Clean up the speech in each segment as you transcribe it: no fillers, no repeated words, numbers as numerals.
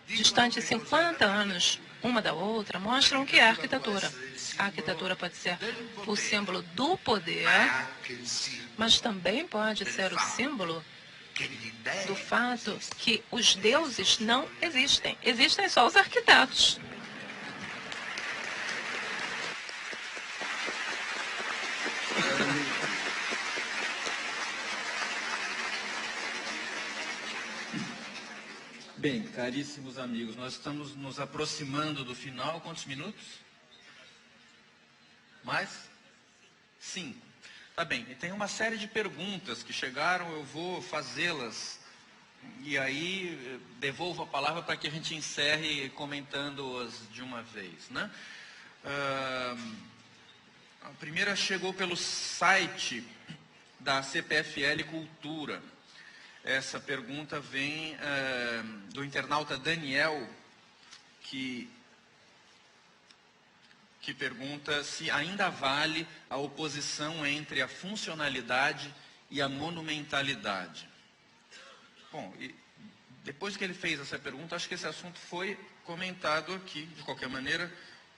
distantes 50 anos uma da outra, mostram o que é a arquitetura. A arquitetura pode ser o símbolo do poder, mas também pode ser o símbolo do fato que os deuses não existem. Existem só os arquitetos. Bem, caríssimos amigos, nós estamos nos aproximando do final. Quantos minutos? Mais? 5. Tá bem, e tem uma série de perguntas que chegaram, eu vou fazê-las. E aí devolvo a palavra para que a gente encerre comentando-as de uma vez, né? A primeira chegou pelo site da CPFL Cultura. Essa pergunta vem do internauta Daniel, que pergunta se ainda vale a oposição entre a funcionalidade e a monumentalidade. Bom, e depois que ele fez essa pergunta, acho que esse assunto foi comentado aqui. De qualquer maneira,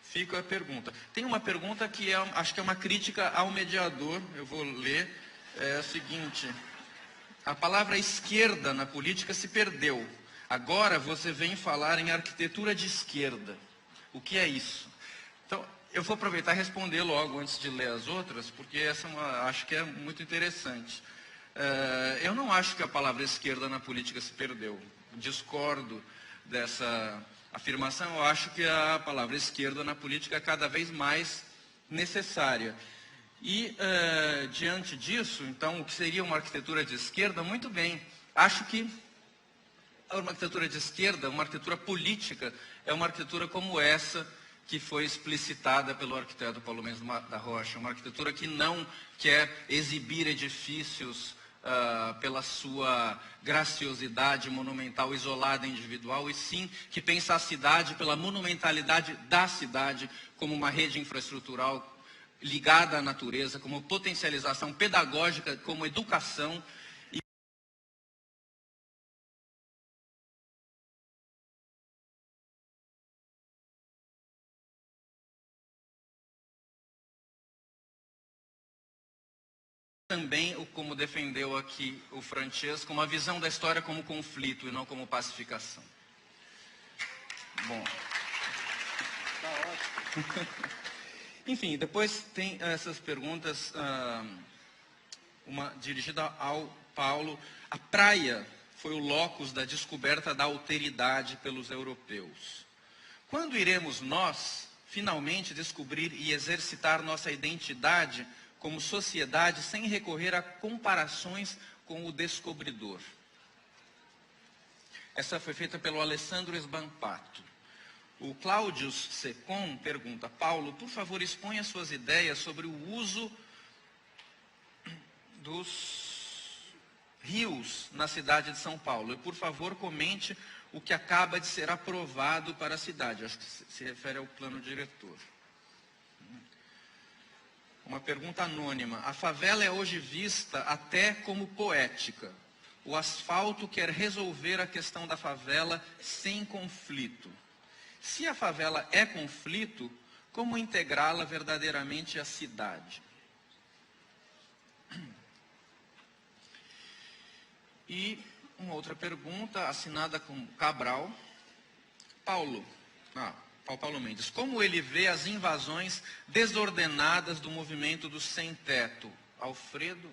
fica a pergunta. Tem uma pergunta que acho que é uma crítica ao mediador, eu vou ler, é a seguinte: a palavra esquerda na política se perdeu. Agora você vem falar em arquitetura de esquerda. O que é isso? Então, eu vou aproveitar e responder logo antes de ler as outras, porque essa acho que é muito interessante. Eu não acho que a palavra esquerda na política se perdeu. Discordo dessa afirmação. Eu acho que a palavra esquerda na política é cada vez mais necessária. E, diante disso, então, o que seria uma arquitetura de esquerda? Muito bem. Acho que uma arquitetura de esquerda, uma arquitetura política, é uma arquitetura como essa que foi explicitada pelo arquiteto Paulo Mendes da Rocha. Uma arquitetura que não quer exibir edifícios pela sua graciosidade monumental, isolada, individual, e sim que pensa a cidade pela monumentalidade da cidade, como uma rede infraestrutural ligada à natureza, como potencialização pedagógica, como educação. Também, como defendeu aqui o Francesco, uma visão da história como conflito e não como pacificação. Bom. Tá ótimo. Enfim, depois tem essas perguntas, uma dirigida ao Paulo. A praia foi o locus da descoberta da alteridade pelos europeus. Quando iremos nós, finalmente, descobrir e exercitar nossa identidade como sociedade sem recorrer a comparações com o descobridor? Essa foi feita pelo Alessandro Sbampato. O Cláudio Secom pergunta: Paulo, por favor, exponha suas ideias sobre o uso dos rios na cidade de São Paulo. E, por favor, comente o que acaba de ser aprovado para a cidade. Acho que se refere ao plano diretor. Uma pergunta anônima. A favela é hoje vista até como poética. O asfalto quer resolver a questão da favela sem conflito. Se a favela é conflito, como integrá-la verdadeiramente à cidade? E uma outra pergunta, assinada com Cabral. Paulo Mendes, como ele vê as invasões desordenadas do movimento do sem-teto? Alfredo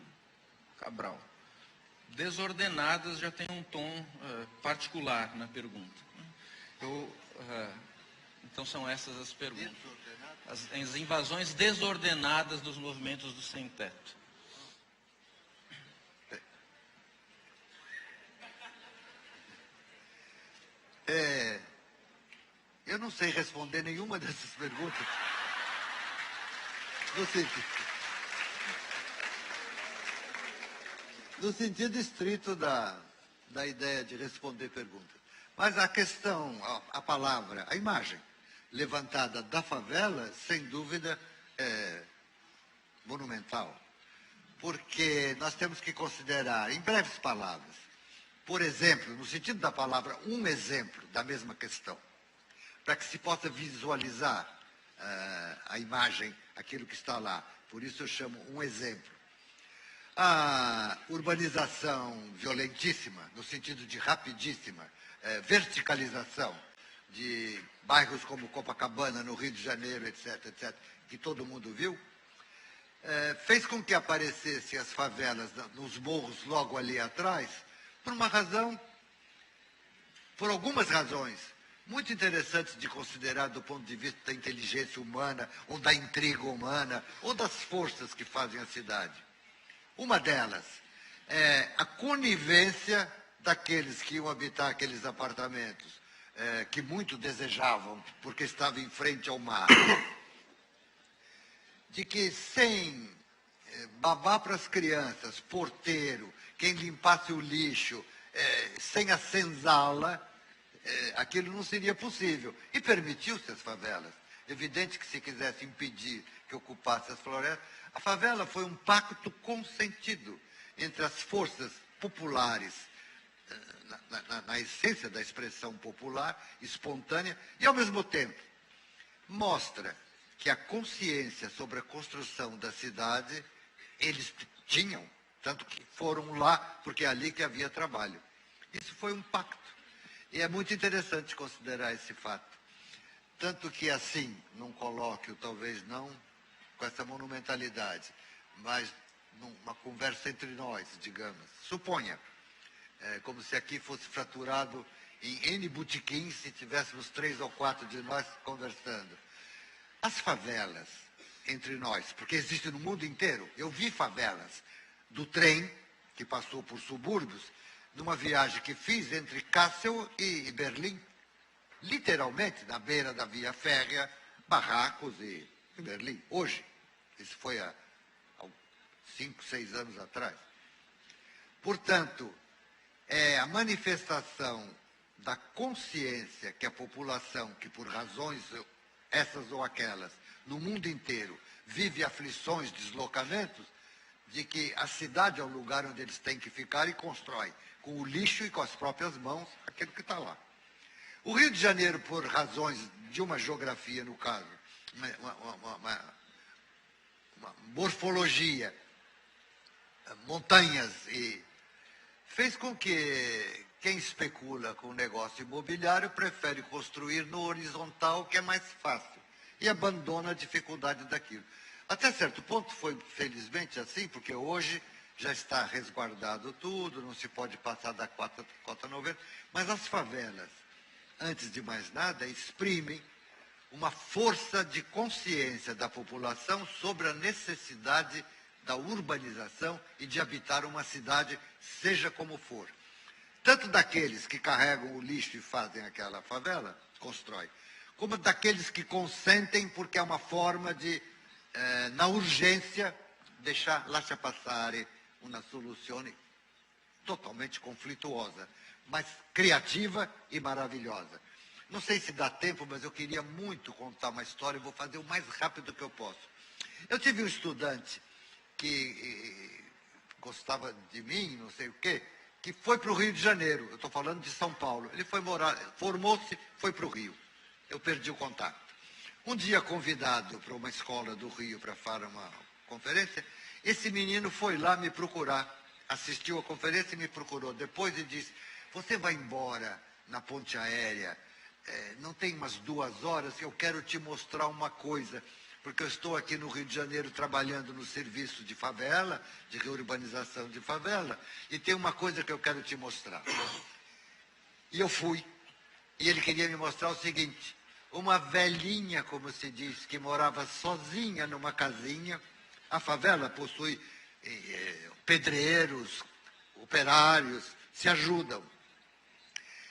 Cabral. Desordenadas já tem um tom particular na pergunta. Então são essas as perguntas. As invasões desordenadas dos movimentos do sem-teto. Eu não sei responder nenhuma dessas perguntas. No sentido estrito da ideia de responder perguntas. Mas a questão, a palavra, a imagem levantada da favela, sem dúvida, é monumental. Porque nós temos que considerar, em breves palavras, por exemplo, no sentido da palavra, um exemplo da mesma questão, para que se possa visualizar a imagem, aquilo que está lá. Por isso eu chamo um exemplo. A urbanização violentíssima, no sentido de rapidíssima, verticalização de bairros como Copacabana, no Rio de Janeiro, etc., etc., que todo mundo viu, fez com que aparecessem as favelas nos morros logo ali atrás, por algumas razões, muito interessantes de considerar do ponto de vista da inteligência humana, ou da intriga humana, ou das forças que fazem a cidade. Uma delas é a conivência daqueles que iam habitar aqueles apartamentos, que muito desejavam, porque estavam em frente ao mar, de que sem babá para as crianças, porteiro, quem limpasse o lixo, sem a senzala, aquilo não seria possível. E permitiu-se as favelas. Evidente que se quisesse impedir que ocupasse as florestas, a favela foi um pacto consentido entre as forças populares, na essência da expressão popular, espontânea, e ao mesmo tempo mostra que a consciência sobre a construção da cidade eles tinham, tanto que foram lá, porque é ali que havia trabalho. Isso foi um pacto. E é muito interessante considerar esse fato. Tanto que assim, num colóquio, talvez não com essa monumentalidade, mas numa conversa entre nós, digamos. Suponha, como se aqui fosse fraturado em N botequins, se tivéssemos 3 ou 4 de nós conversando. As favelas entre nós, porque existem no mundo inteiro. Eu vi favelas do trem, que passou por subúrbios, numa viagem que fiz entre Kassel e Berlim. Literalmente, na beira da via férrea, barracos em Berlim. Hoje, isso foi há 5, 6 anos atrás. Portanto, é a manifestação da consciência que a população, que por razões essas ou aquelas, no mundo inteiro, vive aflições, deslocamentos, de que a cidade é o lugar onde eles têm que ficar e constrói, com o lixo e com as próprias mãos, aquilo que está lá. O Rio de Janeiro, por razões de uma geografia, no caso, uma morfologia, montanhas, e fez com que quem especula com o negócio imobiliário prefere construir no horizontal, que é mais fácil, e abandona a dificuldade daquilo. Até certo ponto foi, felizmente, assim, porque hoje já está resguardado tudo, não se pode passar da cota 90, mas as favelas, antes de mais nada, exprimem uma força de consciência da população sobre a necessidade da urbanização e de habitar uma cidade, seja como for. Tanto daqueles que carregam o lixo e fazem aquela favela, constrói, como daqueles que consentem porque é uma forma de, na urgência, deixar lascia passare uma solução totalmente conflituosa, mas criativa e maravilhosa. Não sei se dá tempo, mas eu queria muito contar uma história, vou fazer o mais rápido que eu posso. Eu tive um estudante que gostava de mim, não sei o quê, que foi para o Rio de Janeiro, eu estou falando de São Paulo. Ele foi morar, formou-se, foi para o Rio. Eu perdi o contato. Um dia, convidado para uma escola do Rio para fazer uma conferência, esse menino foi lá me procurar, assistiu a conferência e me procurou depois e disse: você vai embora na ponte aérea, não tem umas 2 horas, eu quero te mostrar uma coisa, porque eu estou aqui no Rio de Janeiro trabalhando no serviço de favela, de reurbanização de favela, e tem uma coisa que eu quero te mostrar. E eu fui, e ele queria me mostrar o seguinte: uma velhinha, como se diz, que morava sozinha numa casinha. A favela possui pedreiros, operários, se ajudam.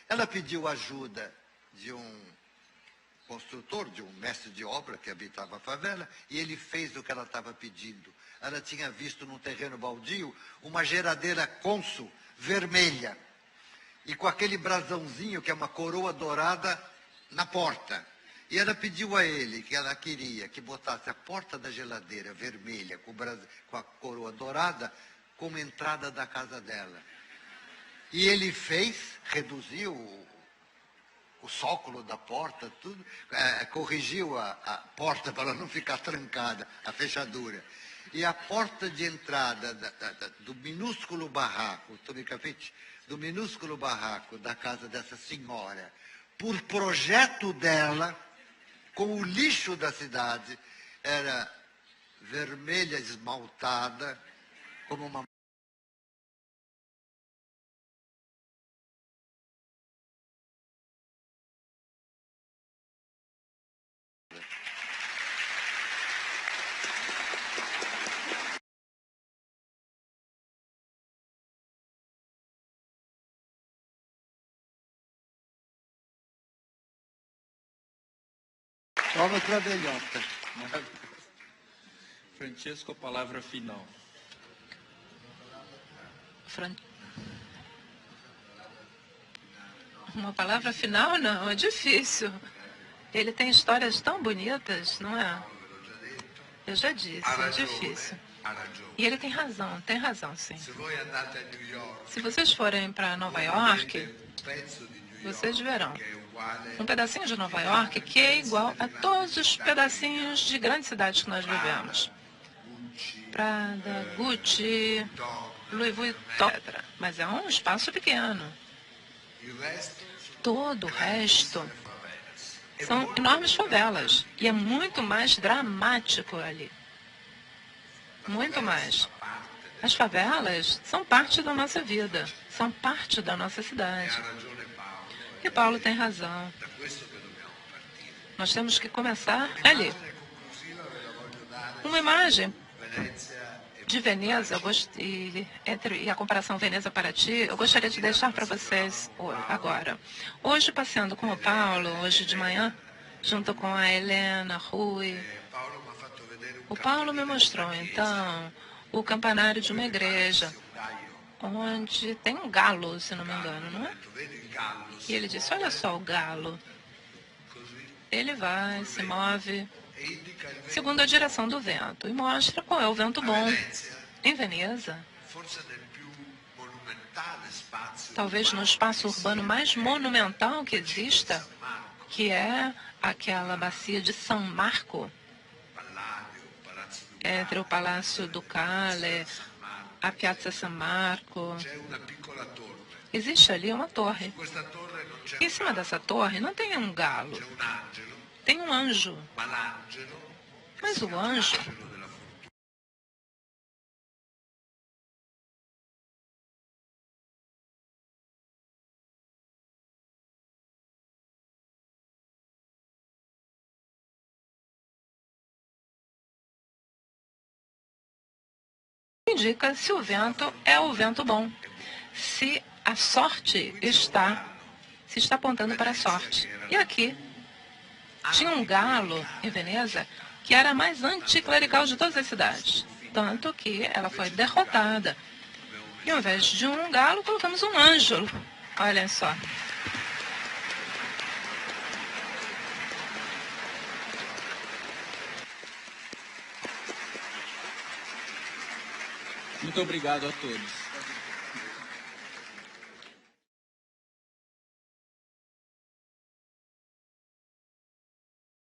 Ela pediu ajuda de um construtor, de um mestre de obra que habitava a favela, e ele fez o que ela estava pedindo. Ela tinha visto num terreno baldio uma geladeira Consul vermelha, e com aquele brasãozinho, que é uma coroa dourada, na porta. E ela pediu a ele que ela queria que botasse a porta da geladeira vermelha com a coroa dourada como entrada da casa dela. E ele reduziu o sócolo da porta, tudo, corrigiu a porta para não ficar trancada, a fechadura. E a porta de entrada do minúsculo barraco, do minúsculo barraco da casa dessa senhora, por projeto dela, com o lixo da cidade, era vermelha esmaltada, como uma... Toma outra velhota. Francesco, a palavra final. Uma palavra final, não, é difícil. Ele tem histórias tão bonitas, não é? Eu já disse, é difícil. E ele tem razão, sim. Se vocês forem para Nova York, vocês verão um pedacinho de Nova York que é igual a todos os pedacinhos de grandes cidades que nós vivemos. Prada, Gucci, Louis Vuitton, etc. Mas é um espaço pequeno. Todo o resto são enormes favelas. E é muito mais dramático ali. Muito mais. As favelas são parte da nossa vida, são parte da nossa cidade. E Paulo tem razão. Nós temos que começar ali. Uma imagem de Veneza, e a comparação Veneza-Paraty, eu gostaria de deixar para vocês agora. Hoje, passeando com o Paulo, hoje de manhã, junto com a Helena, Rui, o Paulo me mostrou, então, o campanário de uma igreja, onde tem um galo, se não me engano, não é? E ele disse, olha só o galo. Ele vai, se move segundo a direção do vento e mostra qual é o vento bom. Em Veneza, talvez no espaço urbano mais monumental que exista, que é aquela bacia de San Marco, entre o Palácio Ducale, a Piazza San Marco, existe ali uma torre. Em cima dessa torre não tem um galo, tem um anjo. Mas o anjo indica se o vento é o vento bom, se a sorte está apontando para a sorte. E aqui tinha um galo em Veneza que era a mais anticlerical de todas as cidades, tanto que ela foi derrotada. E ao invés de um galo, colocamos um anjo. Olha só. Muito obrigado a todos.